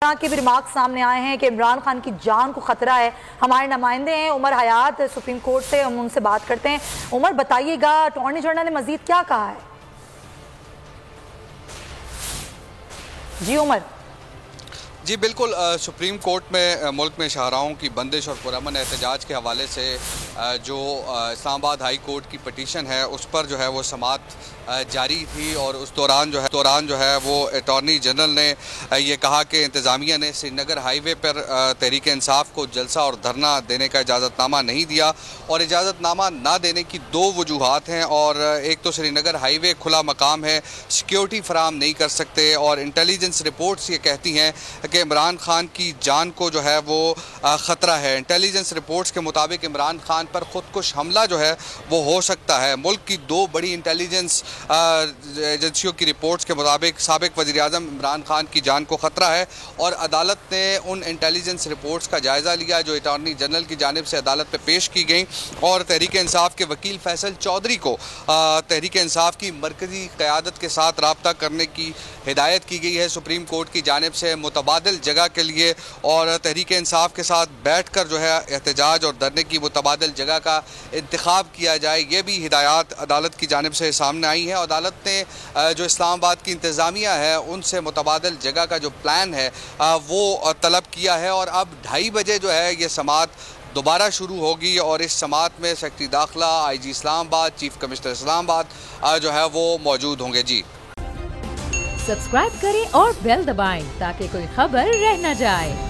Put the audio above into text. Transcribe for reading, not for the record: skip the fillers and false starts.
के भी रिमार्क्स सामने आए हैं कि इमरान खान की जान को खतरा है। हमारे नुमाइंदे हैं उमर हयात सुप्रीम कोर्ट से, हम उनसे बात करते हैं। उमर बताइएगा, अटॉर्नी जनरल ने मजीद क्या कहा है? जी उमर। जी बिल्कुल, सुप्रीम कोर्ट में मुल्क में शाहराहों की बंदिश और पुरअमन एहतजाज के हवाले से जो इस्लामाबाद हाई कोर्ट की पटिशन है उस पर जो है वो समाअत जारी थी और उस दौरान जो है वो अटॉर्नी जनरल ने ये कहा कि इंतज़ामिया ने श्रीनगर हाईवे पर तहरीक इंसाफ को जलसा और धरना देने का इजाज़तनामा नहीं दिया और इजाज़तनामा ना देने की दो वजूहात हैं। और एक तो श्रीनगर हाईवे खुला मकाम है, सिक्योरिटी फराम नहीं कर सकते, और इंटेलिजेंस रिपोर्ट्स ये कहती हैं कि इमरान खान की जान को जो है वो ख़तरा है। इंटेलिजेंस रिपोर्ट्स के मुताबिक इमरान खान पर ख़ुदकुश हमला जो है वो हो सकता है। मुल्क की दो बड़ी इंटेलिजेंस एजेंसियों की रिपोर्ट्स के मुताबिक साबिक वज़ीर-ए-आज़म इमरान खान की जान को ख़तरा है और अदालत ने उन इंटेलिजेंस रिपोर्ट्स का जायज़ा लिया जो अटॉर्नी जनरल की जानिब से अदालत में पेश की गई और तहरीक इंसाफ के वकील फैसल चौधरी को तहरीक इंसाफ की मरकज़ी क़यादत के साथ रब्ता करने की हिदायत की गई है सुप्रीम कोर्ट की जानिब से मुतबादिल जगह के लिए, और तहरीक इंसाफ के साथ बैठ कर जो है एहतजाज और धरने की मुतबादिल जगह का इंतखाब किया जाए। ये भी हिदायत अदालत की जानिब से सामने आई है। अदालत ने जो इस्लामाबाद की इंतज़ामिया है उनसे मुतबादिल जगह का जो प्लान है वो तलब किया है और अब 2:30 बजे जो है ये समाअत दोबारा शुरू होगी और इस समाअत में सेक्रेटरी दाखिला, IG Islamabad, chief commissioner Islamabad जो है वो मौजूद होंगे। जी सब्सक्राइब करें और बेल दबाएं ताकि कोई खबर रह न जाए।